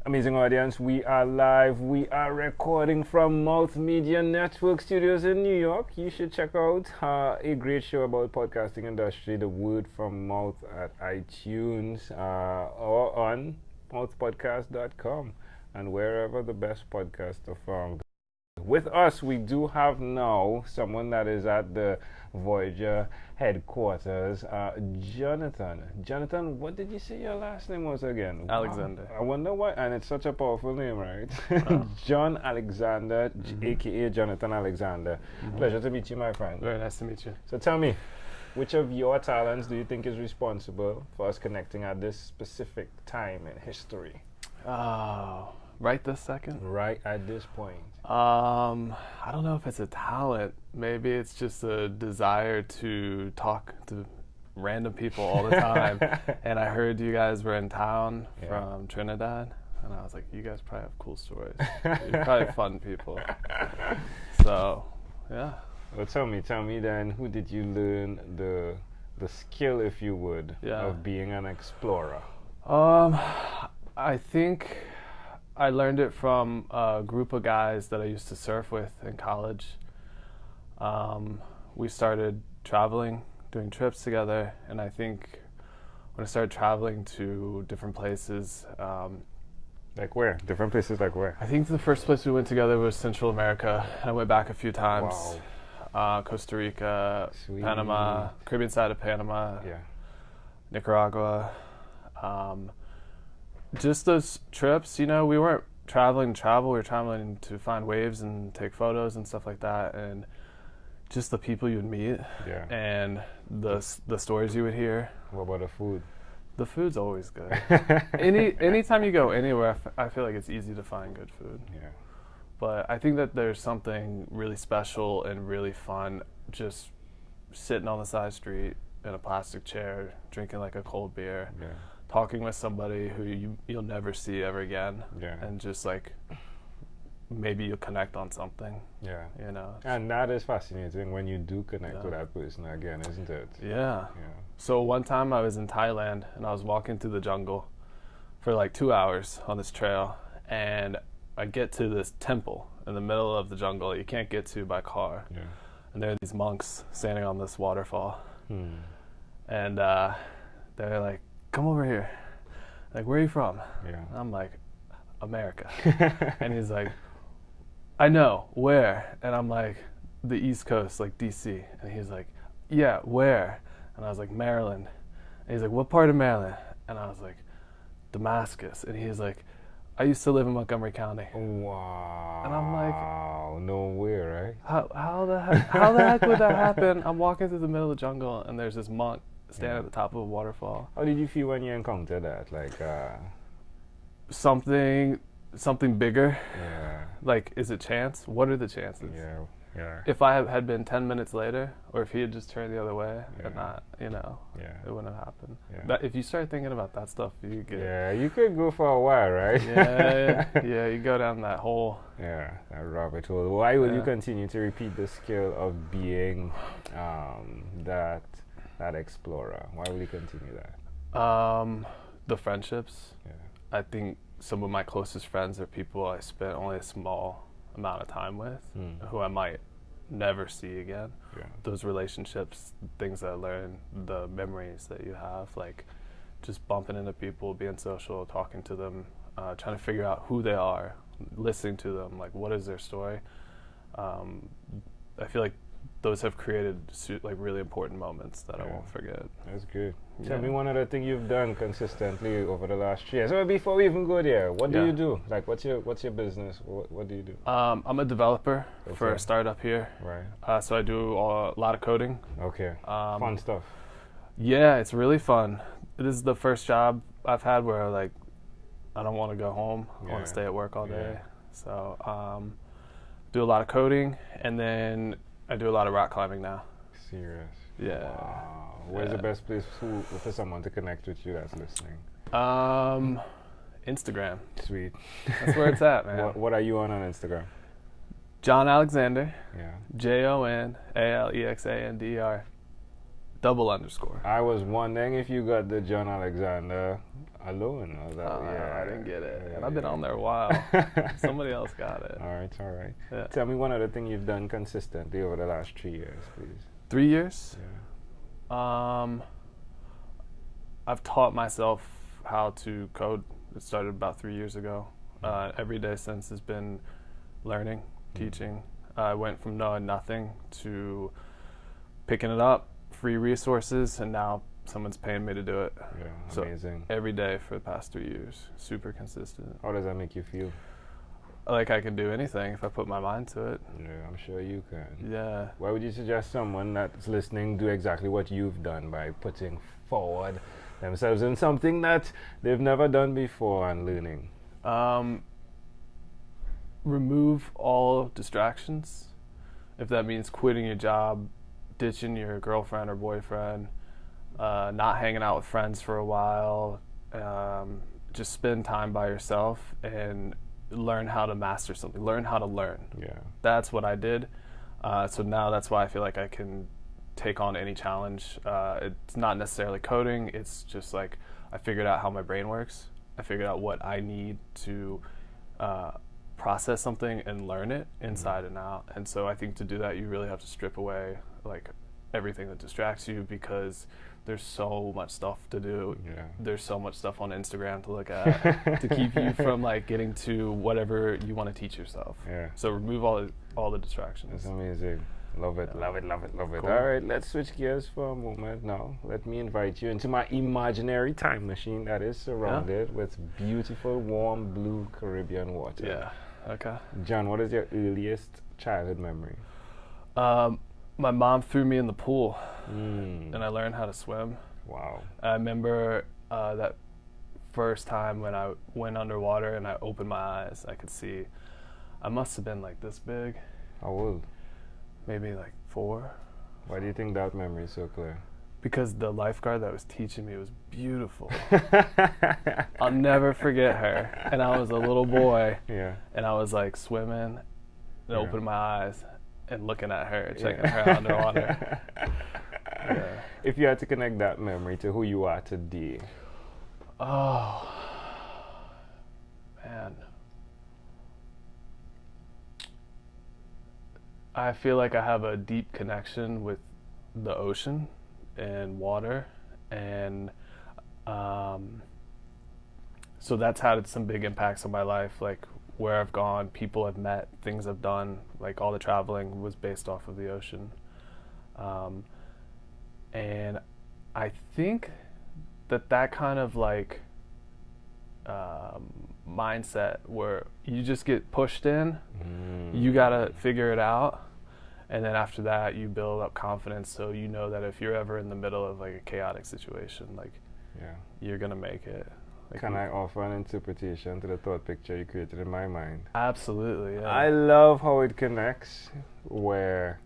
Amazing audience, we are live. We are recording from Multimedia Network Studios in New York. You should check out a great show about podcasting industry, The Word from Mouth, at iTunes or on mouthpodcast.com and wherever the best podcasts are found. With us, we do have now someone that is at the Voyager headquarters, Jonathan. Jonathan, what did you say your last name was again? Alexander. Wow. I wonder why, and it's such a powerful name, right? John Alexander, aka Jonathan Alexander. Pleasure to meet you, my friend. Very nice to meet you. So tell me, which of your talents do you think is responsible for us connecting at this specific time in history? Right this second? Right at this point. I don't know if it's a talent. Maybe it's just a desire to talk to random people all the time. And I heard you guys were in town from Trinidad. And I was like, you guys probably have cool stories. You're probably fun people. So, yeah. Well, tell me then, who did you learn the skill, if you would, of being an explorer? I think I learned it from a group of guys that I used to surf with in college. We started traveling, doing trips together, and I think when I started traveling to different places. Like where? Different places like where? I think the first place we went together was Central America, and I went back a few times. Wow. Costa Rica, Sweet. Panama, Caribbean side of Panama, Nicaragua. Just those trips, we weren't traveling to travel, we were traveling to find waves and take photos and stuff like that, and just the people you would meet and the stories you would hear. What about the food? The food's always good. Anytime you go anywhere, I feel like it's easy to find good food. Yeah. But I think that there's something really special and really fun just sitting on the side street in a plastic chair, drinking like a cold beer. Yeah. Talking with somebody who you'll never see ever again, and just like maybe you'll connect on something. And that is fascinating when you do connect with that person again, isn't it? Yeah. So one time I was in Thailand and I was walking through the jungle for like 2 hours on this trail, and I get to this temple in the middle of the jungle that you can't get to by car. And there are these monks standing on this waterfall, and they're like, come over here. Like, where are you from? And I'm like, America. And he's like, I know, where? And I'm like, the East Coast, like DC. And he's like, yeah, where? And I was like, Maryland. And he's like, what part of Maryland? And I was like, Damascus. And he's like, I used to live in Montgomery County. Wow. And I'm like, no way, right? How the heck would that happen? I'm walking through the middle of the jungle and there's this monk standing at the top of a waterfall. How did you feel when you encountered that? Like something bigger. Like, is it chance? What are the chances? If I had been 10 minutes later, or if he had just turned the other way and not, it wouldn't have happened. But if you start thinking about that stuff, you get you could go for a while, right? You go down that hole. That rabbit hole. Why will you continue to repeat the skill of being that explorer? Why will you continue that? The friendships. I think some of my closest friends are people I spent only a small amount of time with, who I might never see again. Those relationships, things that I learned, the memories that you have, like just bumping into people, being social, talking to them, trying to figure out who they are, listening to them, like what is their story. I feel like those have created like really important moments that I won't forget. That's good. Tell me one other thing you've done consistently over the last 3 years. So before we even go there, what do you do? Like, what's your business? What do you do? I'm a developer for a startup here. Right. So I do a lot of coding. Okay. Fun stuff. Yeah, it's really fun. This is the first job I've had where I don't want to go home. I want to stay at work all day. So do a lot of coding, and then I do a lot of rock climbing now. Serious? Yeah. Wow. Where's the best place for someone to connect with you that's listening? Instagram. Sweet. That's where it's at, man. What are you on Instagram? John Alexander. Yeah. JonAlexander. Double underscore. I was wondering if you got the John Alexander alone. Or that, I didn't get it. And I've been on there a while. Somebody else got it. All right. Yeah. Tell me one other thing you've done consistently over the last 3 years, please. 3 years? Yeah. I've taught myself how to code. It started about 3 years ago. Every day since has been learning, teaching. I went from knowing nothing to picking it up, free resources, and now someone's paying me to do it. Yeah, amazing. So every day for the past 3 years, super consistent. How does that make you feel? Like I can do anything if I put my mind to it. Yeah, I'm sure you can. Yeah. Why would you suggest someone that's listening do exactly what you've done by putting forward themselves in something that they've never done before and learning? Remove all distractions. If that means quitting your job, ditching your girlfriend or boyfriend, not hanging out with friends for a while, just spend time by yourself and learn how to master something, learn how to learn. Yeah. That's what I did. So now that's why I feel like I can take on any challenge. It's not necessarily coding, it's just like I figured out how my brain works. I figured out what I need to process something and learn it inside and out. And so I think to do that, you really have to strip away like everything that distracts you, because there's so much stuff to do. Yeah. There's so much stuff on Instagram to look at to keep you from like getting to whatever you want to teach yourself. Yeah. So remove all the distractions. That's amazing. Love it. Cool. All right, let's switch gears for a moment now. Let me invite you into my imaginary time machine that is surrounded with beautiful, warm, blue Caribbean water. Yeah, okay. John, what is your earliest childhood memory? My mom threw me in the pool, Mm. and I learned how to swim. Wow. I remember that first time when I went underwater and I opened my eyes, I could see, I must have been like this big, How old? maybe like 4. Why do you think that memory is so clear? Because the lifeguard that was teaching me was beautiful. I'll never forget her. And I was a little boy, Yeah. and I was like swimming and Yeah. opening my eyes and looking at her, checking her out underwater. Yeah. If you had to connect that memory to who you are today, Oh, man. I feel like I have a deep connection with the ocean and water, and so that's had some big impacts on my life, like where I've gone, people I've met, things I've done, like all the traveling was based off of the ocean. And I think that kind of like mindset where you just get pushed in, you gotta figure it out, and then after that you build up confidence, so you know that if you're ever in the middle of like a chaotic situation, like you're gonna make it. Like, can I offer an interpretation to the thought picture you created in my mind? Absolutely, yeah. I love how it connects, where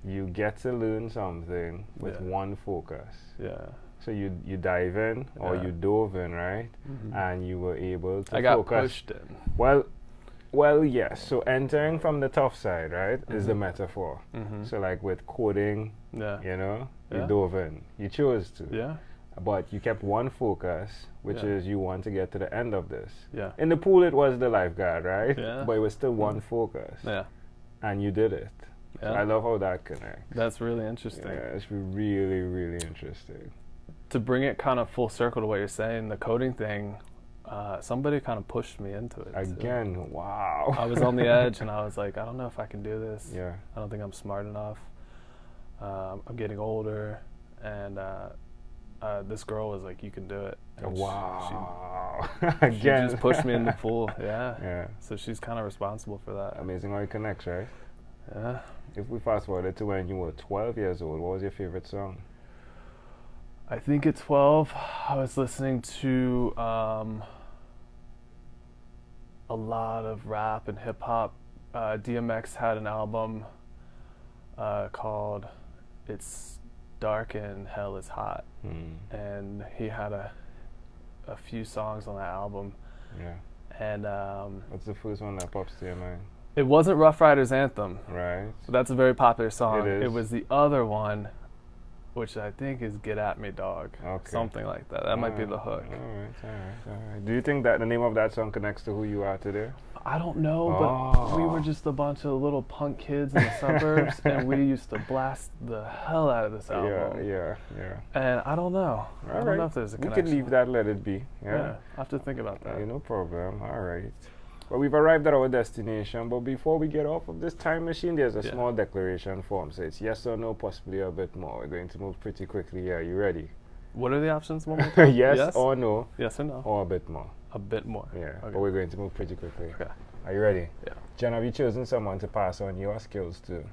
you get to learn something with one focus. Yeah. So you dive in, or you dove in, right? Mm-hmm. And you were able to I got focus. pushed in. Well, yes. So entering from the tough side, right, is the metaphor. Mm-hmm. So like with coding, Yeah. you know, you Yeah. dove in. You chose to. Yeah. But you kept one focus, which Yeah. is you want to get to the end of this. Yeah. In the pool, it was the lifeguard, right? Yeah. But it was still one focus. Yeah. And you did it. Yeah. So I love how that connects. That's really interesting. Yeah, it's really, really interesting. To bring it kind of full circle to what you're saying, the coding thing, somebody kind of pushed me into it. Again, too. wow. I was on the edge, and I was like, I don't know if I can do this. Yeah. I don't think I'm smart enough. I'm getting older, and this girl was like, you can do it. And Wow. She Again. just pushed me in the pool. Yeah. Yeah. So she's kind of responsible for that. Amazing how it connects, right? Yeah. If we fast forward to when you were 12 years old, what was your favorite song? I think at 12, I was listening to a lot of rap and hip hop. DMX had an album called "It's Dark and Hell Is Hot," and he had a few songs on that album. Yeah. And What's the first one that pops to your mind? it wasn't Rough Riders Anthem. Right. So that's a very popular song. It is. It was the other one. which I think is "Get at Me, Dog." Okay. Something like that. That might be the hook. All right. Do you think that the name of that song connects to who you are today? I don't know, but we were just a bunch of little punk kids in the suburbs, and we used to blast the hell out of this album. Yeah. And I don't know. I don't know if there's a connection. We can leave that, let it be. Yeah, I have to think about that. No problem. All right. Well, we've arrived at our destination, but before we get off of this time machine, there's a small declaration form. So it's yes or no, possibly a bit more. We're going to move pretty quickly here. You ready? What are the options? One more time? Yes or no? Yes or no? Or a bit more. A bit more. Yeah, okay. But we're going to move pretty quickly. Okay. Are you ready? Yeah. Jen, have you chosen someone to pass on your skills to?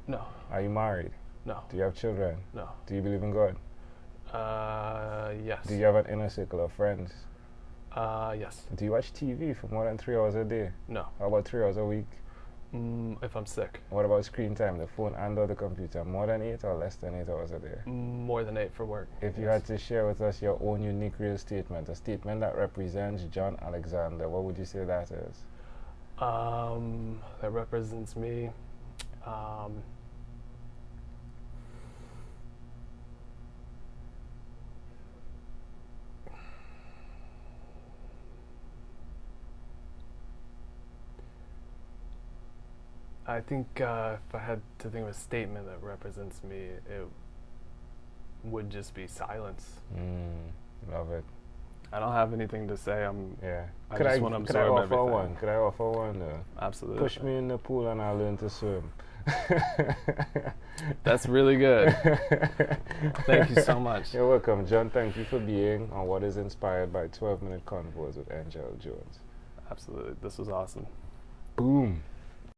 No. Are you married? No. Do you have children? No. Do you believe in God? Yes. Do you have an inner circle of friends? Yes. Do you watch TV for more than 3 hours a day? No. How about 3 hours a week? If I'm sick. What about screen time, the phone and or the computer? More than 8 or less than 8 hours a day? More than 8 for work. If you had to share with us your own unique real statement, a statement that represents John Alexander, what would you say that is? That represents me. I think if I had to think of a statement that represents me, it would just be silence. Love it. I don't have anything to say. Could I offer one? Could I offer one? Absolutely. Push me in the pool and I'll learn to swim. That's really good. Thank you so much. You're welcome, John. Thank you for being on what is inspired by 12-minute convos with Angel Jones. Absolutely. This was awesome. Boom.